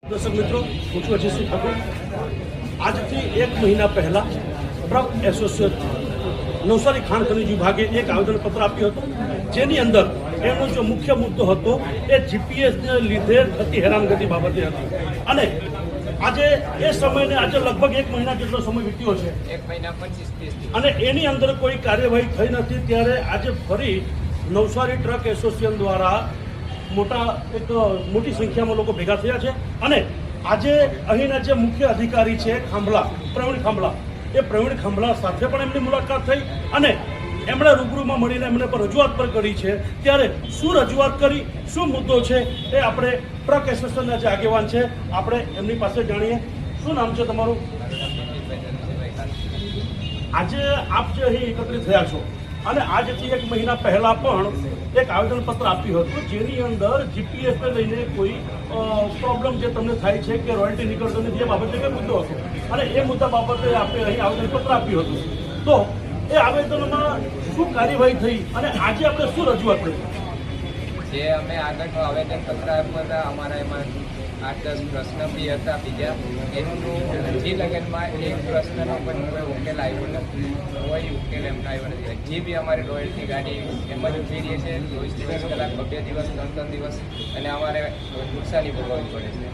દર્શક મિત્રો, હું છું અજયસિંહ ઠાકોર. આજથી 1 મહિના પહેલા ટ્રક એસોસિએશન નવસારી ખાણ ખનીજ વિભાગે એક આવેદનપત્ર આપ્યું હતું, જેની અંદર એનો જો મુખ્ય મુદ્દો હતો એ જીપીએસને લીધે થતી હેરાનગતિ બાબતે હતી. અને આજે એ સમયને આજે લગભગ 1 મહિના જેટલો સમય વીત્યો છે, 1 મહિના 25-30 દિવસ, અને એની અંદર કોઈ કાર્યવાહી થઈ નથી. ત્યારે આજે ફરી નવસારી ટ્રક એસોસિએશન દ્વારા મોટી સંખ્યામાં લોકો ભેગા થયા છે. અને આજે અહીંના જે મુખ્ય અધિકારી છે પ્રવીણ ખાંભલા, એ પ્રવીણ ખાંભલા સાથે પણ એમની મુલાકાત થઈ અને એમણે રૂબરૂમાં મળીને એમને પર રજૂઆત પણ કરી છે. ત્યારે શું રજૂઆત કરી, શું મુદ્દો છે, એ આપણે ટ્રક એસોસિએશનના જે આગેવાન છે આપણે એમની પાસે જાણીએ. શું નામ છે તમારું? આજે આપ જે અહીં એકત્રિત થયા છો અને આજથી 1 મહિના પહેલા પણ એક આવેદનપત્ર આપ્યું હતું, જેની અંદર જીપીએસને લઈને કોઈ પ્રોબ્લેમ જે તમને થાય છે કે રોયલ્ટી નીકળતો નથી, એ બાબતે કંઈ મુદ્દો હતો અને એ મુદ્દા બાબતે આપણે અહીં આવેદનપત્ર આપ્યું હતું. તો એ આવેદનમાં શું કાર્યવાહી થઈ અને આજે આપણે શું રજૂઆત કરી? જે અમે આગળનું આવેદનપત્ર આપ્યું હતા, અમારા એમાં 8-10 પ્રશ્ન બી હતા બીજા. એનું હજી લગનમાં એક પ્રશ્નનો પણ કોઈ ઉકેલ આવ્યો નથી, કોઈ ઉકેલ એમનો આવ્યો નથી. હજી બી અમારી રોયલ્ટી ગાડી એમ જ ઉભી રહી છે 24 કલાક, 2 દિવસ, 3 દિવસ, અને અમારે નુકસાની ભોગવવી પડે છે.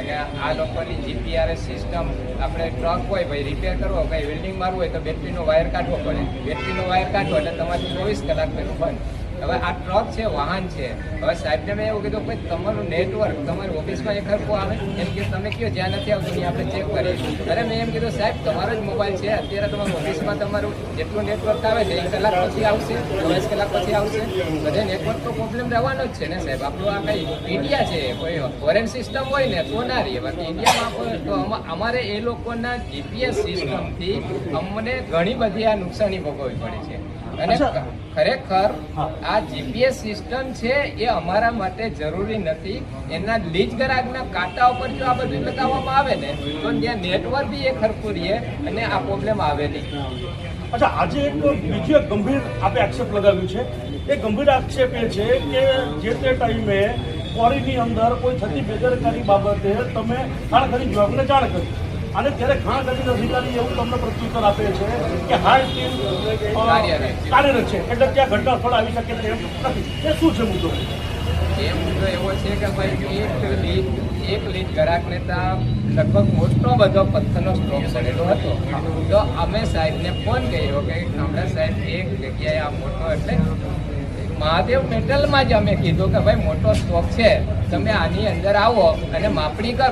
એટલે આ લોકોની જીપીઆરએસ સિસ્ટમ, આપણે ટ્રક હોય ભાઈ રિપેર કરવો, કંઈ વેલ્ડિંગ મારવું હોય તો બેટરીનો વાયર કાઢવો પડે. બેટરીનો વાયર કાઢવો એટલે તમારે 24 કલાક પેલું બંધ. હવે આ ટ્રક છે, વાહન છે. હવે સાહેબને મેં એવું કીધું, ભાઈ તમારું નેટવર્ક તમારી ઓફિસમાં એક હરખું આવે, એમ કે તમે કહો જ્યાં નથી આવતું ત્યાં આપણે ચેક કરીએ. અરે મેં એમ કીધું, સાહેબ તમારો જ મોબાઈલ છે, અત્યારે તમારા ઓફિસમાં તમારું જેટલું નેટવર્ક આવે છે 1 કલાક પછી આવશે, 24 કલાક પછી આવશે. બધે નેટવર્ક તો પ્રોબ્લેમ રહેવાનો જ છે ને સાહેબ. આપણું આ કંઈ ઇન્ડિયા છે, કોઈ ફોરેન સિસ્ટમ હોય ને તો ના રહીએ. બાકી ઇન્ડિયામાં તો અમારે એ લોકોના જીપીએસ સિસ્ટમથી અમને ઘણી બધી આ નુકસાની ભોગવવી પડે છે. અને ખરેખર આ જીપીએસ સિસ્ટમ છે એ અમારા માટે જરૂરી નથી. એના લીજ ગરાગના કાંટા ઉપર જો આ બધું લગાવવામાં આવે ને તો ત્યાં નેટવર્ક બી એ ખરખું રહીએ અને આ પ્રોબ્લેમ આવે નહીં. અચ્છા, આજે એક બીજો ગંભીર આપણે આક્ષેપ લગાવ્યું છે. એ ગંભીર આક્ષેપ એ છે કે જે તે ટાઈમે ક્વોરીની અંદર કોઈ થતી બેદરકારી બાબતે તમે ખાણ ખનીજ વિભાગને જાણ કરી, અને ત્યારે ખાણ ખનીજ અધિકારી એવું તમને પ્રત્યુત્તર આપે છે કે હાલ ટીમ કાર્યરત છે, એટલે ત્યાં ઘટના સ્થળ આવી શકે તેમ નથી. એ શું છે મુદ્દો? એ મુદ્દો એવો છે કે ભાઈ એક લીજ ગ્રાહકને ત્યાં લગભગ મોટો બધો પથ્થરનો સ્ટ્રોક ચડેલો હતો. તો અમે સાહેબને ફોન કર્યો કે ખાંભલા સાહેબ એક જગ્યાએ આ મોટો, એટલે મહાદેવ મેટલમાં જ અમે કીધું કે ભાઈ મોટો સ્ટોક છે, તમે આની અંદર આવો અને માપણી કરો.